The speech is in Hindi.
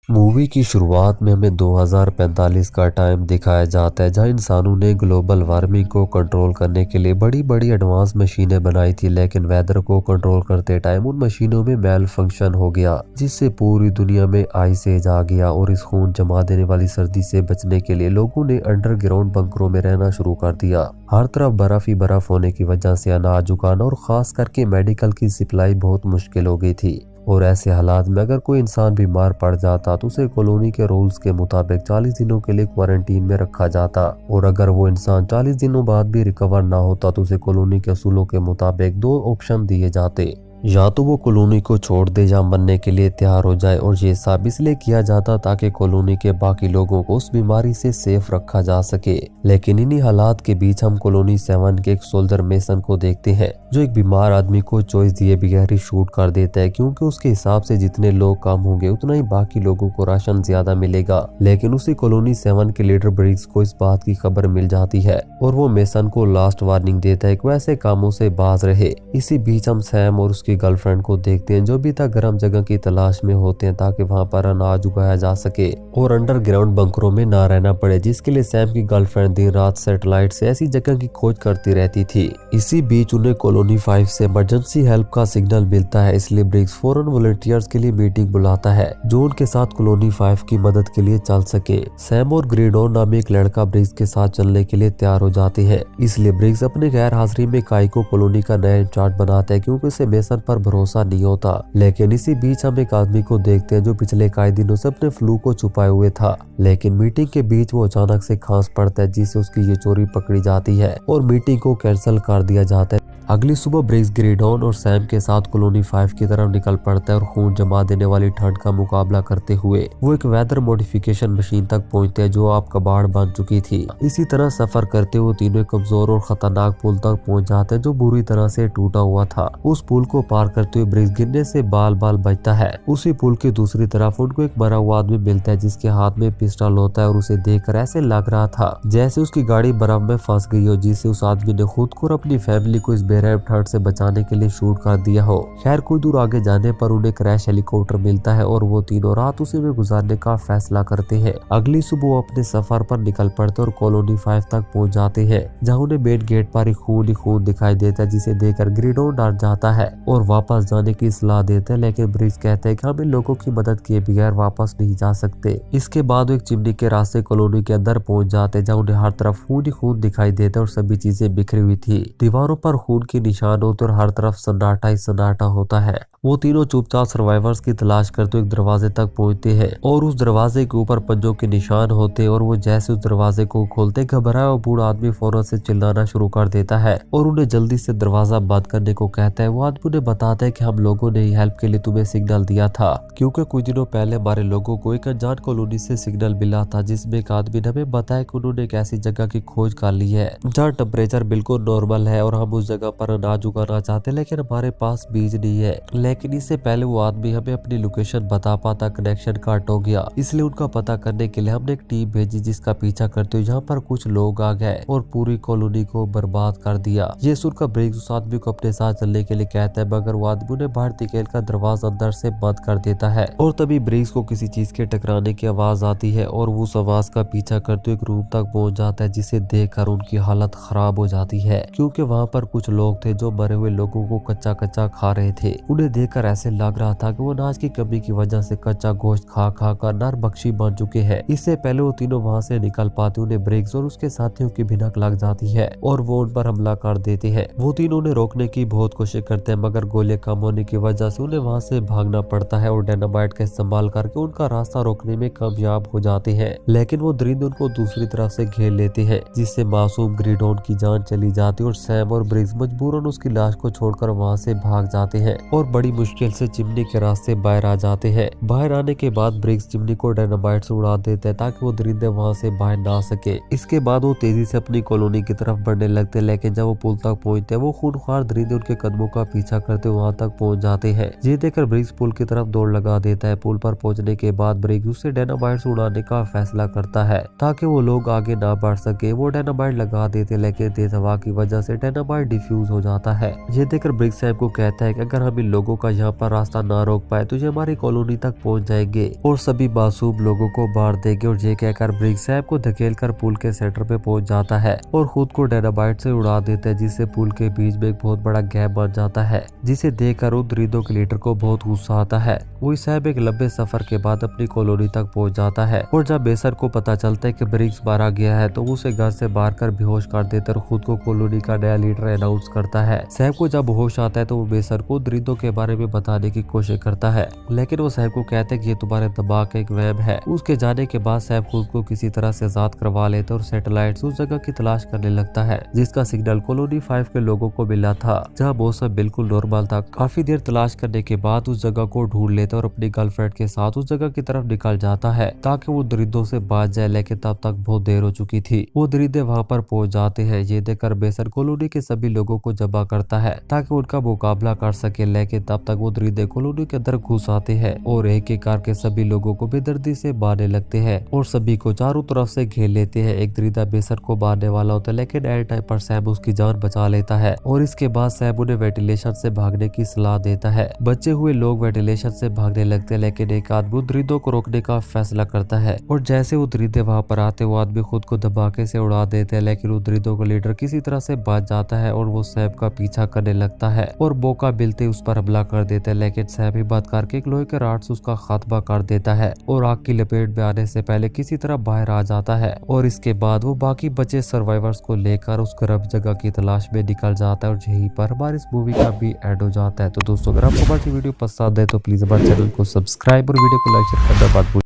मूवी की शुरुआत में हमें 2045 का टाइम दिखाया जाता है, जहां इंसानों ने ग्लोबल वार्मिंग को कंट्रोल करने के लिए बड़ी बड़ी एडवांस मशीनें बनाई थी। लेकिन वेदर को कंट्रोल करते टाइम उन मशीनों में मेल फंक्शन हो गया, जिससे पूरी दुनिया में आइस एज आ गया। और इस खून जमा देने वाली सर्दी से बचने के लिए लोगों ने अंडरग्राउंड बंकरों में रहना शुरू कर दिया। हर तरफ बर्फ ही बर्फ होने की वजह से अनाज उगाना और खास करके मेडिकल की सप्लाई बहुत मुश्किल हो गई थी। और ऐसे हालात में अगर कोई इंसान बीमार पड़ जाता तो उसे कॉलोनी के रूल्स के मुताबिक 40 दिनों के लिए क्वारंटीन में रखा जाता। और अगर वो इंसान 40 दिनों बाद भी रिकवर ना होता तो उसे कॉलोनी के असूलों के मुताबिक दो ऑप्शन दिए जाते, या तो वो कॉलोनी को छोड़ दे या मरने के लिए तैयार हो जाए। और ये सब इसलिए किया जाता ताकि कॉलोनी के बाकी लोगों को उस बीमारी से सेफ रखा जा सके। लेकिन इन्हीं हालात के बीच हम कॉलोनी 7 के एक सोल्जर मेसन को देखते हैं, जो एक बीमार आदमी को चॉइस दिए बगैर ही शूट कर देता है, क्योंकि उसके हिसाब से जितने लोग कम होंगे उतना ही बाकी लोगों को राशन ज्यादा मिलेगा। लेकिन उसी कॉलोनी 7 के लीडर ब्रिग्स को इस बात की खबर मिल जाती है और वो मेसन को लास्ट वार्निंग देता है कि वैसे कामों से बाज रहे। इसी बीच हम सैम और उसकी गर्लफ्रेंड को देखते हैं, जो भी तक गर्म जगह की तलाश में होते हैं ताकि वहां पर अनाज उगाया जा सके और अंडरग्राउंड बंकरों में ना रहना पड़े, जिसके लिए सैम की गर्लफ्रेंड दिन रात सैटेलाइट से ऐसी जगह की खोज करती रहती थी। इसी बीच उन्हें कॉलोनी 5 से इमरजेंसी हेल्प का सिग्नल मिलता है, इसलिए ब्रिग्स फौरन वॉलंटियर्स के लिए मीटिंग बुलाता है जो उनके साथ कॉलोनी 5 की मदद के लिए चल सके। सैम और ग्रीडोन नाम एक लड़का ब्रिग्स के साथ चलने के लिए तैयार हो जाते हैं, इसलिए ब्रिग्स अपने गैर हाजिरी में काई को कॉलोनी का नया इंचार्ज बनाता है, क्योंकि उसे मेसन पर भरोसा नहीं होता। लेकिन इसी बीच हम एक आदमी को देखते हैं जो पिछले कई दिनों से अपने फ्लू को छुपाए हुए था। लेकिन मीटिंग के बीच वो अचानक से खांस पड़ता है, जिससे उसकी ये चोरी पकड़ी जाती है और मीटिंग को कैंसिल कर दिया जाता है। अगली सुबह ब्रिग्स ग्रीडोन और सैम के साथ कॉलोनी 5 की तरफ निकल पड़ता है और खून जमा देने वाली ठंड का मुकाबला करते हुए वो एक वेदर मॉडिफिकेशन मशीन तक पहुंचते हैं जो आप कबाड़ बन चुकी थी। इसी तरह सफर करते हुए तीनों कमजोर और खतरनाक पुल तक पहुंच जाते हैं जो बुरी तरह से टूटा हुआ था। उस पुल को पार करते हुए ब्रिग्स गिरने से बाल बाल बचता है। उसी पुल की दूसरी तरफ उनको एक मरा हुआ आदमी मिलता है जिसके हाथ में पिस्टल होता है और उसे देखकर ऐसे लग रहा था जैसे उसकी गाड़ी बर्फ में फंस गई हो, जिससे उस आदमी ने खुद को और अपनी फैमिली को इस बेरहम ठंड से बचाने के लिए शूट कर दिया हो। खैर कुछ दूर आगे जाने पर उन्हें क्रैश हेलीकॉप्टर मिलता है और वो तीनों रात उसी में गुजारने का फैसला करते हैं। अगली सुबह वो अपने सफर पर निकल पड़ते और कॉलोनी 5 तक पहुंच जाते हैं, जहां उन्हें मेन गेट पर ही खून दिखाई देता है, जिसे देखकर ग्रीडोन डर जाता है और वापस जाने की सलाह देते हैं। लेकिन ब्रिग्स कहते हैं कि हम इन लोगों की मदद किए बगैर वापस नहीं जा सकते। इसके बाद वो एक चिमनी के रास्ते कॉलोनी के अंदर पहुंच जाते हैं, जहाँ उन्हें हर तरफ खून ही खून दिखाई देता है और सभी चीजें बिखरी हुई थी। दीवारों पर खून के निशान होते और हर तरफ सन्नाटा ही सन्नाटा होता है। वो तीनों चुपचाप सर्वाइवर्स की तलाश करते एक दरवाजे तक पहुंचते हैं और उस दरवाजे के ऊपर पंजों के निशान होते और वो जैसे उस दरवाजे को खोलते घबराया और बूढ़ा आदमी फौरन से चिल्लाना शुरू कर देता है और उन्हें जल्दी से दरवाजा बंद करने को कहता है। वो आदमी उन्हें बताता है कि हम लोगों ने हेल्प के लिए तुम्हें सिग्नल दिया था, क्योंकि कुछ दिनों पहले हमारे लोगों को एक अनजान कॉलोनी से सिग्नल मिला था, जिसमें एक आदमी ने हमें बताया कि उन्होंने एक ऐसी जगह की खोज कर ली है जहाँ टेम्परेचर बिल्कुल नॉर्मल है और हम उस जगह पर अनाज उगाना चाहते, लेकिन हमारे पास बीज नहीं है। लेकिन इससे पहले वो आदमी हमें अपनी लोकेशन बता पाता कनेक्शन कट हो गया, इसलिए उनका पता करने के लिए हमने एक टीम भेजी, जिसका पीछा करते हुए यहाँ पर कुछ लोग आ गए और पूरी कॉलोनी को बर्बाद कर दिया। ये सुनकर ब्रिग्स उस आदमी को अपने साथ चलने के लिए कहता है, मगर वो आदमी उन्हें बाहर धकेल कर दरवाजा अंदर से बंद कर देता है। और तभी ब्रिग्स को किसी चीज के टकराने की आवाज आती है और वो उस आवाज का पीछा करते हुए एक रूम तक पहुंच जाता है, जिसे देखकर उनकी हालत खराब हो जाती है, क्योंकि वहाँ पर कुछ लोग थे जो मरे हुए लोगों को कच्चा कच्चा खा रहे थे। उन्हें देखकर ऐसे लग रहा था कि वो अनाज की कमी की वजह से कच्चा गोश्त खा खा कर नरबख्शी बन चुके हैं। इससे पहले वो तीनों वहाँ से निकल पाते उन्हें ब्रिग्स और उसके साथियों की भिनक लग जाती है और वो उन पर हमला कर देते हैं। वो तीनों उन्हें रोकने की बहुत कोशिश करते हैं, मगर गोलियां कम होने की वजह से उन्हें वहाँ से भागना पड़ता है और डायनामाइट का इस्तेमाल करके उनका रास्ता रोकने में कामयाब हो जाते हैं। लेकिन वो दरिंदे उनको दूसरी तरफ से घेर लेते हैं, जिससे मासूम ग्रीडोन की जान चली जाती है और सैम और ब्रिग्स मजबूरन उसकी लाश को छोड़कर वहाँ से भाग जाते हैं और बड़ी मुश्किल से चिमनी के रास्ते बाहर आ जाते हैं। बाहर आने के बाद ब्रिग्स चिमनी को डायनामाइट से उड़ा देते हैं ताकि वो दरिंदे वहाँ से बाहर ना आ सके। इसके बाद वो तेजी से अपनी कॉलोनी की तरफ बढ़ने लगते हैं, लेकिन जब वो पुल तक पहुंचते हैं वो खूनख्वार दरिंदे उनके कदमों का पीछा करते वहाँ तक पहुंच जाते हैं। ये देखकर ब्रिग्स पुल की तरफ दौड़ लगा देता है। पुल पर पहुंचने के बाद ब्रिग्स उसे डायनामाइट से उड़ाने का फैसला करता है ताकि वो लोग आगे ना बढ़ सके। वो डायनामाइट लगा देते, लेकिन तेज हवा की वजह से डायनामाइट डिफ्यूज कंफ्यूज हो जाता है। ये देखकर ब्रिग्स सैम को कहता है कि अगर हम इन लोगों का यहाँ पर रास्ता ना रोक पाए तो ये हमारी कॉलोनी तक पहुंच जाएंगे और सभी मासूम लोगों को मार देंगे। और ये कहकर ब्रिग्स सैम को धकेल कर पुल के सेंटर पे पहुंच जाता है और खुद को डायनामाइट से उड़ा देता है, जिससे पुल के बीच में एक बहुत बड़ा गैप बन जाता है, जिसे देखकर उन दरिंदों के लीडर को बहुत गुस्सा आता है। वही सैम एक लंबे सफर के बाद अपनी कॉलोनी तक पहुंच जाता है और जब बेसर को पता चलता है कि ब्रिग्स मारा गया है तो उसे घर से बाहर कर बेहोश कर देता है और खुद को कॉलोनी का नया लीडर अनाउंस करता है। सैम को जब होश आता है तो वो बेसर को दरिंदों के बारे में बताने की कोशिश करता है, लेकिन वो सैम को कहता है कि ये तुम्हारे दिमाग का एक वहम है। उसके जाने के बाद सैम खुद को किसी तरह से आजाद करवा लेता है और सैटेलाइट उस जगह की तलाश करने लगता है जिसका सिग्नल कॉलोनी 5 के लोगों को मिला था, जहाँ मौसम बिल्कुल नॉर्मल था। काफी देर तलाश करने के बाद उस जगह को ढूंढ लेता है और अपनी गर्लफ्रेंड के साथ उस जगह की तरफ निकल जाता है ताकि वो दरिंदों से बच जाए, लेकिन तब तक बहुत देर हो चुकी थी। वो दरिंदे वहाँ पर पहुंच जाते हैं। ये देखकर बेसर कॉलोनी के सभी लोगों को जमा करता है ताकि उनका मुकाबला कर सके, लेकिन तब तक वो दरिंदे कॉलोनी के अंदर घुस आते हैं और एक एक करके सभी लोगों को बेदर्दी से मारने लगते हैं और सभी को चारों तरफ से घेर लेते हैं। एक दरिंदा बेसर को मारने वाला होता है, लेकिन एट टाइम पर सैम उसकी जान बचा लेता है और इसके बाद सैम उन्हें वेंटिलेशन से भागने की सलाह देता है। बचे हुए लोग वेंटिलेशन से भागने लगते हैं, लेकिन एक आदमी दरिंदों को रोकने का फैसला करता है और जैसे वो दरिंदे वहां पर आते वो आदमी खुद को धमाके से उड़ा देते हैं, लेकिन वो दरिंदों का लीडर किसी तरह से बच जाता है और वो सैम का पीछा करने लगता है और मौका मिलते उस पर हमला कर देता है, लेकिन सैम हिम्मत करके एक लोहे के रॉड से उसका खात्मा कर देता है और आग की लपेट में आने से पहले किसी तरह बाहर आ जाता है। और इसके बाद वो बाकी बचे सर्वाइवर्स को लेकर उस गर्म जगह की तलाश में निकल जाता है और यहीं पर हमारी इस मूवी का भी एंड हो जाता है। तो दोस्तों अगर आपको हमारी वीडियो पसंद है तो प्लीज हमारे चैनल को सब्सक्राइब और वीडियो को लाइक शेयर करना मत भूलिए।